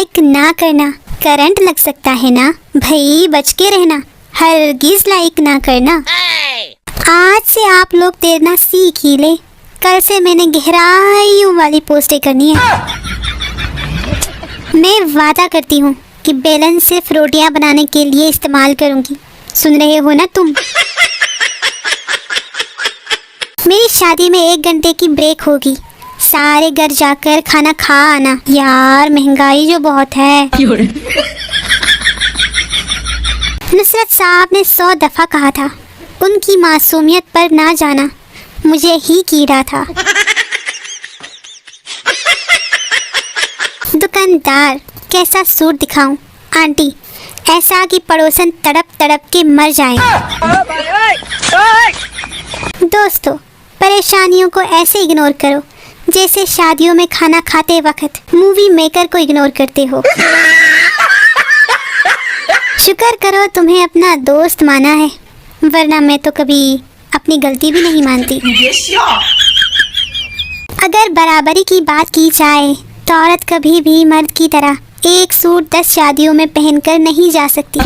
Like ना करना, current लग सकता है ना भाई, बच के रहना, हरगिज लाइक ना करना। आज से आप लोग तैरना सीख ही ले, कल से मैंने गहराइयों वाली पोस्टें करनी है। मैं वादा करती हूँ कि बेलन सिर्फ रोटियां बनाने के लिए इस्तेमाल करूंगी, सुन रहे हो ना तुम? मेरी शादी में 1 घंटे की ब्रेक होगी, सारे घर जाकर खाना खा आना। यार महंगाई जो बहुत है। नुसरत साहब ने 100 दफा कहा था, उनकी मासूमियत पर ना जाना मुझे ही कीड़ा था। दुकानदार, कैसा सूट दिखाऊं? आंटी, ऐसा कि पड़ोसन तड़प तड़प के मर जाए। दोस्तों, परेशानियों को ऐसे इग्नोर करो जैसे शादियों में खाना खाते वक्त मूवी मेकर को इग्नोर करते हो। शुक्र करो तुम्हें अपना दोस्त माना है, वरना मैं तो कभी अपनी गलती भी नहीं मानती। अगर बराबरी की बात की जाए तो औरत कभी भी मर्द की तरह एक सूट 10 शादियों में पहनकर नहीं जा सकती।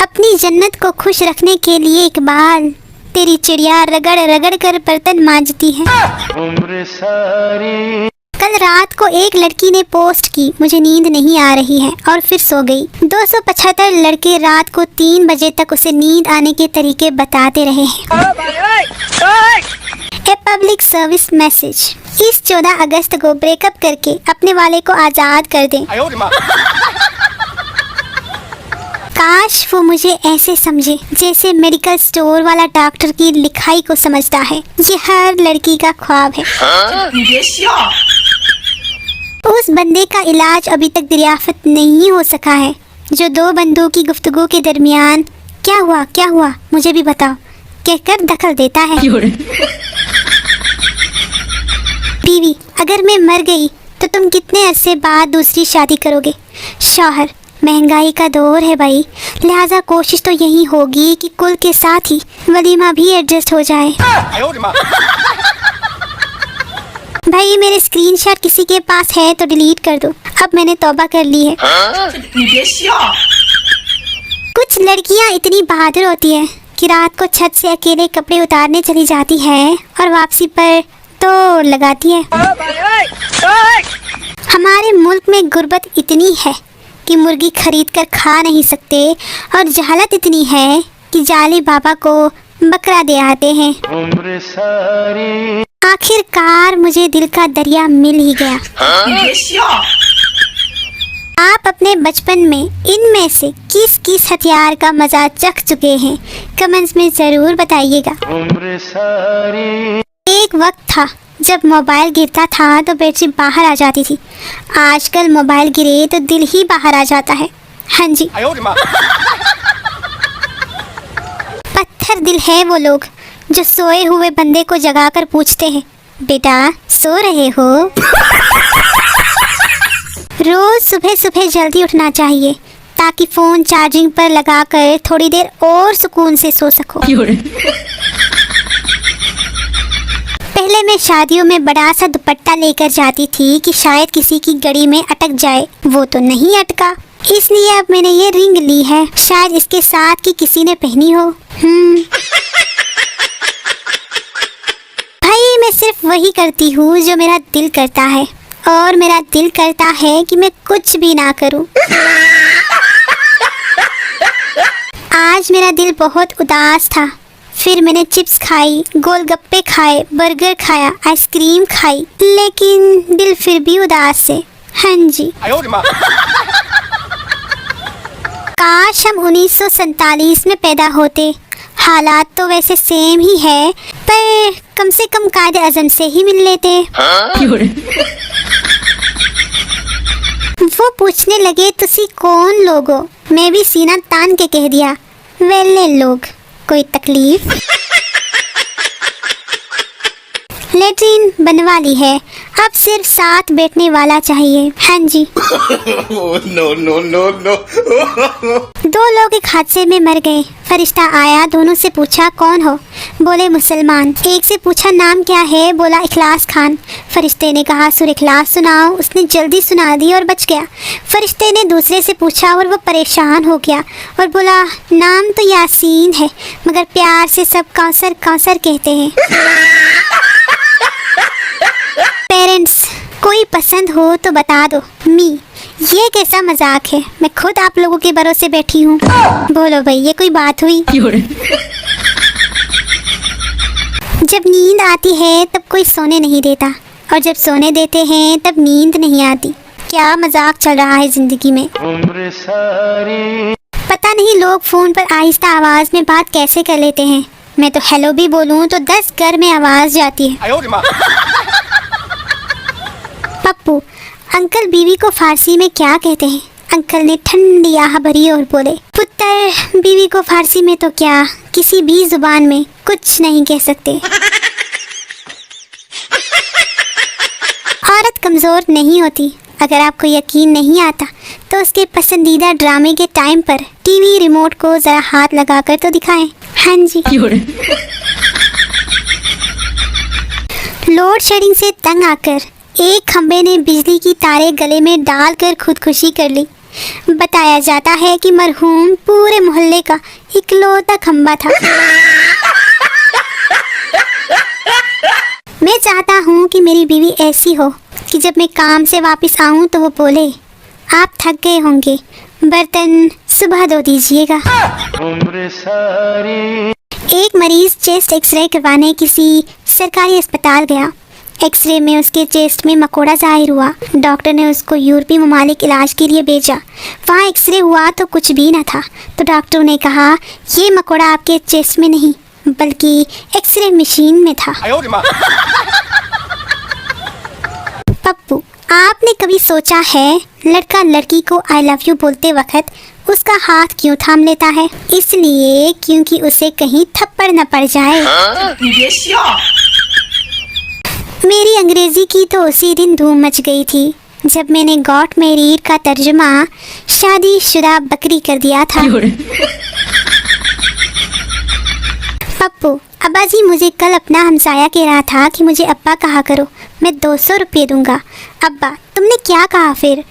अपनी जन्नत को खुश रखने के लिए इकबाल तेरी चिड़िया रगड़ रगड़ कर बर्तन मांजती है। कल रात को एक लड़की ने पोस्ट की, मुझे नींद नहीं आ रही है, और फिर सो गई। 275 लड़के रात को 3 बजे तक उसे नींद आने के तरीके बताते रहे हैं। ए पब्लिक सर्विस मैसेज, इस 14 अगस्त को ब्रेकअप करके अपने वाले को आजाद कर दें। काश वो मुझे ऐसे समझे जैसे मेडिकल स्टोर वाला डॉक्टर की लिखाई को समझता है। ये हर लड़की का ख्वाब है। उस बंदे का इलाज अभी तक दरियाफ्त नहीं हो सका है जो 2 बंदों की गुफ्तगू के दरमियान क्या हुआ मुझे भी बताओ कहकर दखल देता है। बीवी, अगर मैं मर गई तो तुम कितने अरसे बाद दूसरी शादी करोगे? शौहर, महंगाई का दौर है भाई, लिहाजा कोशिश तो यही होगी कि कुल के साथ ही वलीमा भी एडजस्ट हो जाए। भाई, मेरे स्क्रीनशॉट किसी के पास है तो डिलीट कर दो, अब मैंने तौबा कर ली है। कुछ लड़कियां इतनी बहादुर होती है कि रात को छत से अकेले कपड़े उतारने चली जाती है और वापसी पर तोड़ लगाती है। हमारे मुल्क में गुर्बत इतनी है कि मुर्गी खरीद कर खा नहीं सकते, और जहालत इतनी है कि जाली बाबा को बकरा दे आते हैं। आखिरकार मुझे दिल का दरिया मिल ही गया। आप अपने बचपन में इनमें से किस हथियार का मजा चख चुके हैं? कमेंट्स में जरूर बताइएगा। एक वक्त था जब मोबाइल गिरता था तो बैटरी बाहर आ जाती थी, आजकल मोबाइल गिरे तो दिल ही बाहर आ जाता है। हाँ जी, पत्थर दिल है वो लोग जो सोए हुए बंदे को जगाकर पूछते हैं, बेटा सो रहे हो? रोज सुबह सुबह जल्दी उठना चाहिए ताकि फोन चार्जिंग पर लगाकर थोड़ी देर और सुकून से सो सको। पहले मैं शादियों में बड़ा सा दुपट्टा लेकर जाती थी कि शायद किसी की गड़ी में अटक जाए, वो तो नहीं अटका, इसलिए अब मैंने ये रिंग ली है, शायद इसके साथ कि किसी ने पहनी हो। भाई, मैं सिर्फ वही करती हूँ जो मेरा दिल करता है, और मेरा दिल करता है कि मैं कुछ भी ना करूँ। आज मेरा दिल बहुत उदास था, फिर मैंने चिप्स खाई, गोलगप्पे खाए, बर्गर खाया, आइसक्रीम खाई, लेकिन दिल फिर भी उदास है। हाँ जी, काश हम 1947 में पैदा होते। हालात तो वैसे सेम ही है, पर कम से कम कायदे आज़म से ही मिल लेते। वो पूछने लगे तुसी कौन लोगो? मैं भी सीना तान के कह दिया, वेले लोग। कोई तकलीफ? लेट्रिन बनवा ली है, अब सिर्फ साथ बैठने वाला चाहिए। हाँ जी। No no no no. दो लोग एक हादसे में मर गए। फरिश्ता आया, दोनों से पूछा कौन हो? बोले मुसलमान। एक से पूछा नाम क्या है? बोला इखलास खान। फरिश्ते ने कहा सूरह इखलास सुनाओ। उसने जल्दी सुना दी और बच गया। फरिश्ते ने दूसरे से पूछा और वो परेशान हो गया और बोला नाम तो यासीन है, मगर प्यार से सब कौसर कौसर कहते हैं। पेरेंट्स, कोई पसंद हो तो बता दो। मी, ये कैसा मजाक है? मैं खुद आप लोगों के भरोसे बैठी हूँ। बोलो भाई, ये कोई बात हुई? जब नींद आती है तब कोई सोने नहीं देता, और जब सोने देते हैं तब नींद नहीं आती। क्या मजाक चल रहा है जिंदगी में? पता नहीं लोग फोन पर आहिस्ता आवाज में बात कैसे कर लेते हैं। मैं तो हेलो भी बोलूं तो 10 घर में आवाज जाती है। पप्पू, अंकल बीवी को फारसी में क्या कहते हैं? अंकल ने ठंडी आह भरी और बोले पुत्र, बीवी को फारसी में तो क्या, किसी भी जुबान में कुछ नहीं कह सकते। औरत कमजोर नहीं होती। अगर आपको यकीन नहीं आता तो उसके पसंदीदा ड्रामे के टाइम पर टीवी रिमोट को जरा हाथ लगाकर तो दिखाएं। हाँ जी। लोड शेडिंग से तंग आकर एक खंबे ने बिजली की तारे गले में डालकर खुदकुशी कर ली। बताया जाता है कि मरहूम पूरे मोहल्ले का इकलौता खंबा था। मैं चाहता हूँ कि मेरी बीवी ऐसी हो कि जब मैं काम से वापस आऊँ तो वो बोले आप थक गए होंगे, बर्तन सुबह धो दीजिएगा। एक मरीज चेस्ट एक्सरे करवाने किसी सरकारी अस्पताल गया। एक्सरे में उसके चेस्ट में मकोड़ा जाहिर हुआ। डॉक्टर ने उसको यूरोपीय ममालिक इलाज के लिए भेजा। वहाँ एक्सरे हुआ तो कुछ भी न था, तो डॉक्टर ने कहा ये मकोड़ा आपके चेस्ट में नहीं बल्कि एक्सरे मशीन में था। पप्पू, आपने कभी सोचा है लड़का लड़की को आई लव यू बोलते वक्त उसका हाथ क्यों थाम लेता है? इसलिए क्योंकि उसे कहीं थप्पड़ न पड़ जाए। मेरी अंग्रेजी की तो उसी दिन धूम मच गई थी जब मैंने गॉट मैरीड का तर्जुमा शादीशुदा बकरी कर दिया था। पप्पू, अब्बा जी मुझे कल अपना हमसाया कह रहा था कि मुझे अब्बा कहा करो, मैं 200 रुपये दूंगा। अब्बा, तुमने क्या कहा फिर?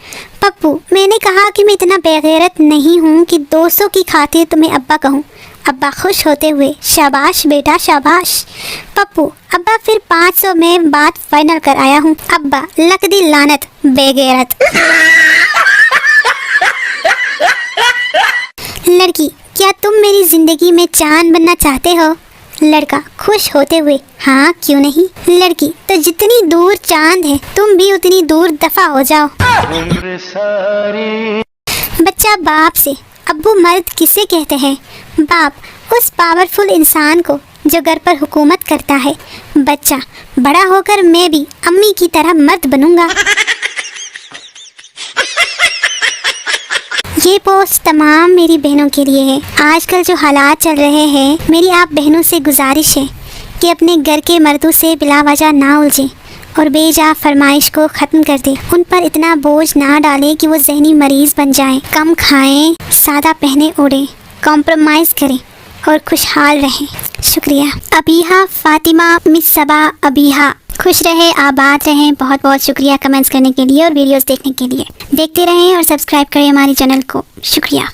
पप्पू, मैंने कहा कि मैं इतना बेगैरत नहीं हूँ कि 200 की खातिर तुम्हें अब्बा कहूँ। अब्बा खुश होते हुए शाबाश बेटा शाबाश। पप्पू, अब्बा फिर 500 में बात फाइनल कर आया हूँ। अब्बा, लक दी लानत बेगैरत। लड़की, क्या तुम मेरी जिंदगी में चांद बनना चाहते हो? लड़का खुश होते हुए हाँ क्यों नहीं। लड़की, तो जितनी दूर चांद है तुम भी उतनी दूर दफा हो जाओ। बच्चा बाप से, अब्बू मर्द किसे कहते हैं? बाप, उस पावरफुल इंसान को जो घर पर हुकूमत करता है। बच्चा, बड़ा होकर मैं भी अम्मी की तरह मर्द बनूंगा। ये पोस्ट तमाम मेरी बहनों के लिए है। आजकल जो हालात चल रहे हैं, मेरी आप बहनों से गुजारिश है कि अपने घर के मर्दों से बिला वजह ना उलझें और बेजा फरमाइश को ख़त्म कर दें। उन पर इतना बोझ ना डालें कि वो जहनी मरीज़ बन जाएं। कम खाएं, सादा पहने ओढ़ें, कॉम्प्रोमाइज़ करें और खुशहाल रहें। शुक्रिया। अबीहा फातिमा मिस सबा अबीहा। खुश रहे, आबाद रहें। बहुत बहुत शुक्रिया कमेंट्स करने के लिए और वीडियोस देखने के लिए। देखते रहें और सब्सक्राइब करें हमारे चैनल को। शुक्रिया।